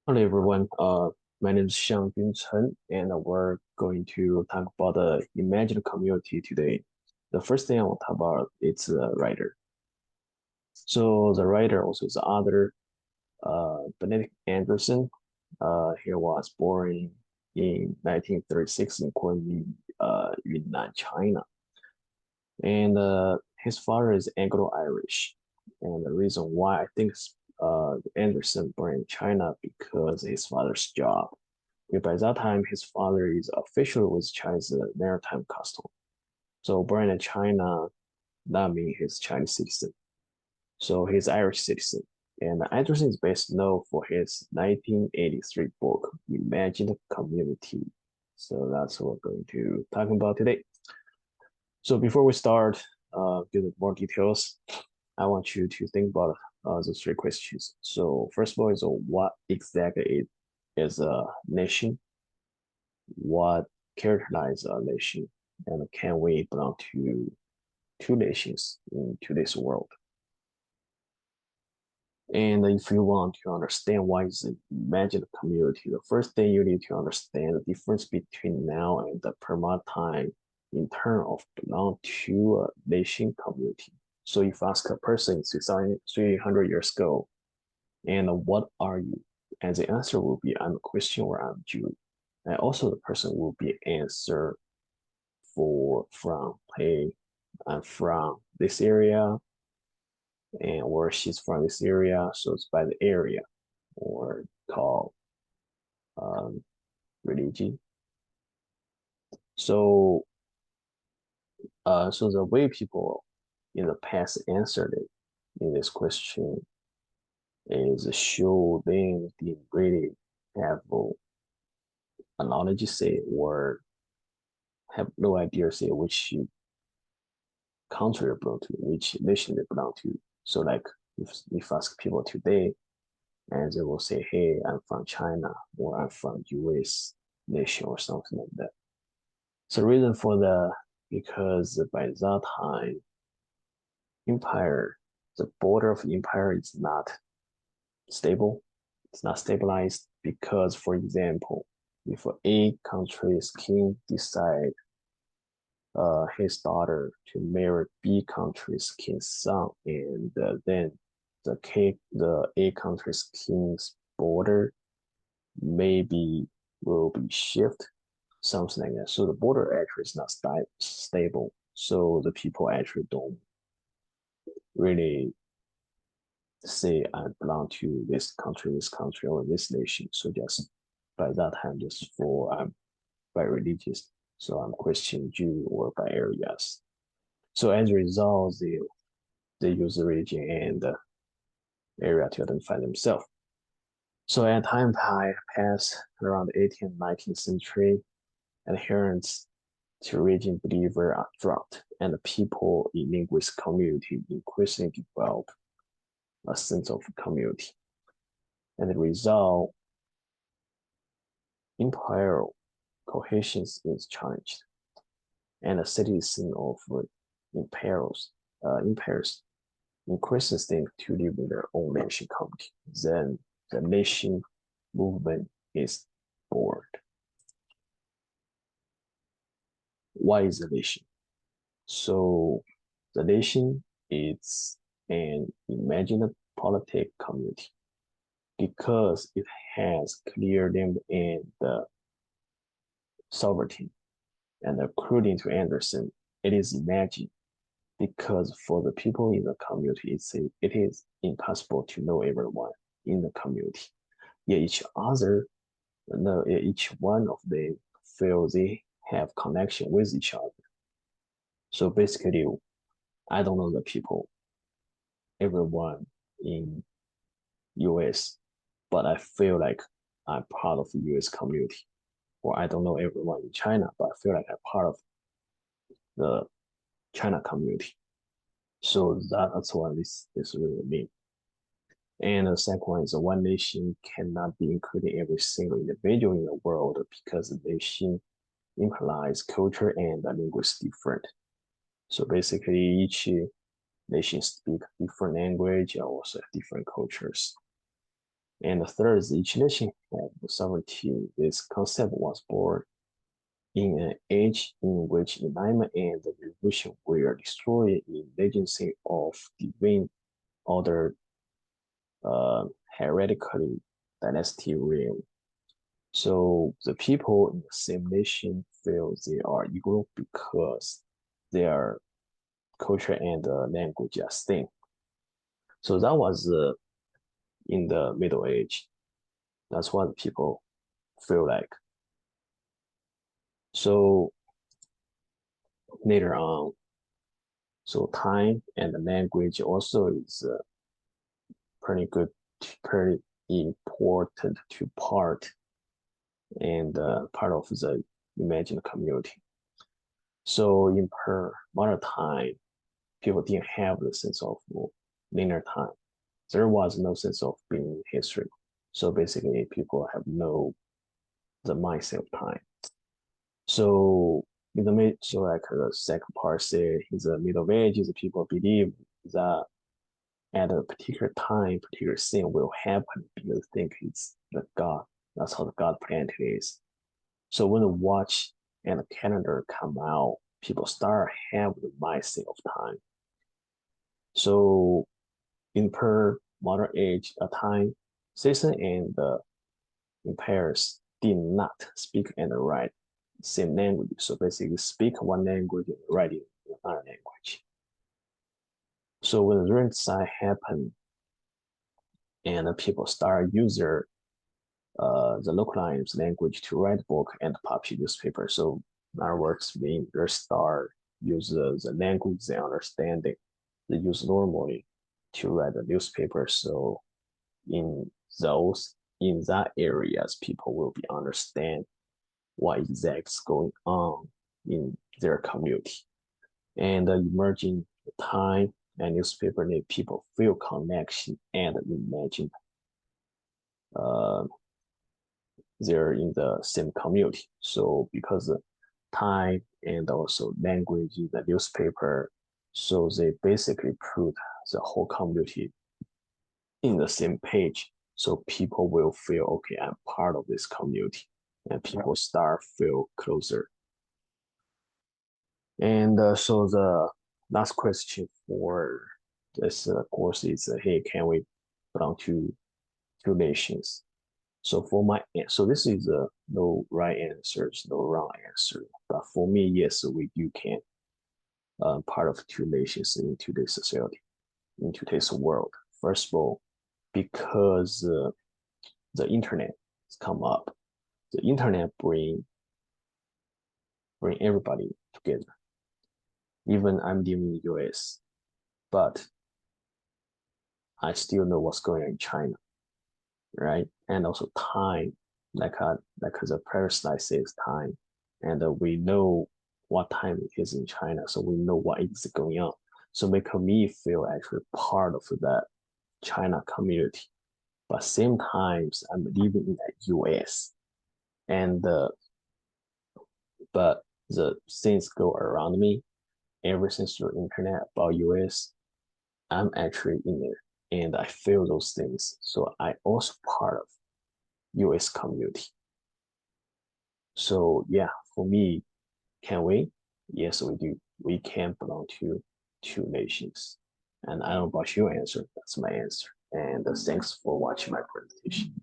Hello everyone. My name is Xiangjun Chen, and we're going to talk about the imagined community today. The first thing I want to talk about is the writer. So the writer also is the author, Benedict Anderson. He was born in 1936 in Kunming, Yunnan, China, and his father is Anglo-Irish. And the reason why I think Anderson born in China because his father's job. By that time, his father is officially with China's maritime custom. So born in China, that means he's Chinese citizen. So he's Irish citizen. And Anderson is best known for his 1983 book, Imagine the Community. So that's what we're going to talk about today. So before we start, give more details, I want you to think about the three questions. So first of all is what exactly is a nation? What characterize a nation, and can we belong to two nations in today's world? And if you want to understand why is it imagined community, the first thing you need to understand the difference between now and the permanent time in terms of belong to a nation community. So if you ask a person 300 years ago, and what are you? And the answer will be I'm a Christian or I'm Jew. And also the person will be answer for from hey, I'm from this area and or she's from this area, so it's by the area or called um, religion. So so the way people in the past answered it in this question is show them didn't really have a knowledge say or have no idea say which country they belong to, which nation they belong to. So like if ask people today, and they will say, "Hey, I'm from China," or "I'm from U.S. nation," or something like that. So reason for the because by that time, empire, the border of empire is not stable. It's not stabilized because, for example, if a country's king decide his daughter to marry B country's king's son, and then the A country's king's border maybe will be shift, something like that. So the border actually is not stable. So the people actually don't really say I belong to this country, or this nation. So just by that time, just for by religious. So I'm Christian, Jew, or by areas. So as a result, they use the religion and the area to identify themselves. So as time passed around the 18th, 19th century, adherence to religion believer are dropped, and the people in linguist community increasingly develop a sense of community. And the result, imperial cohesion is challenged, and the citizen of imperials increases them to live in their own nation community. Then the nation movement is born. Why is the nation? So the nation is an imagined politic community because it has clear name and sovereignty. And according to Anderson, it is imagined because for the people in the community, it is impossible to know everyone in the community. Yet each one of them feel they have connection with each other. So basically, I don't know the people, everyone in US, but I feel like I'm part of the US community. Or I don't know everyone in China, but I feel like I'm part of the China community. So that's what this really means. And the second one is one nation cannot be including every single individual in the world because the nation implies culture and the language different. So basically, each nation speak different language and also have different cultures. And the third is each nation had sovereignty. This concept was born in an age in which enlightenment and the revolution were destroyed in legitimacy of divine order, hereditary dynasty realm. So the people in the same nation feel they are equal because their culture and language are same. So that was in the Middle Age. That's what people feel like. So later on, so time and the language also is pretty good, pretty important to part and part of the imagined community. So in per modern time, people didn't have the sense of linear time. There was no sense of being history. So basically, people have no the mindset of time. So in the mid, so like the second part said, in the Middle Ages, people believe that at a particular time, particular thing will happen because they think it's the God. That's how the God planned it is. So when the watch and the calendar come out, people start have the mindset of time. So in per modern age, a time, citizen and the empires did not speak and write same language. So basically speak one language and write in another language. So when the Renaissance happened and people start using the localized language to write book and publish newspaper. So in other words, when they start use the language they understand it, they use normally to write the newspaper. So in in that areas, people will be understand what exactly is going on in their community. And emerging time and newspaper make people feel connection and imagine uh, they're in the same community. So because of time and also language in the newspaper, so they basically put the whole community in the same page. So people will feel, okay, I'm part of this community. And people start feel closer. And so the last question for this course is, hey, can we belong to two nations? So for my so this is a no right answers, no wrong answer. But for me, yes, we do can part of two nations in today's society, in today's world. First of all, because the internet has come up, the internet bring everybody together. Even I'm living in the US, but I still know what's going on in China, right? And also time, like the previous slide says time, and we know what time it is in China, so we know what is going on. So make me feel actually part of that China community. But same times I'm living in the US, and but the things go around me, everything through internet about US, I'm actually in there and I feel those things. So I also part of US community. So yeah, for me, can we? Yes, we do. We can belong to two nations. And I don't know about your answer. That's my answer. And thanks for watching my presentation.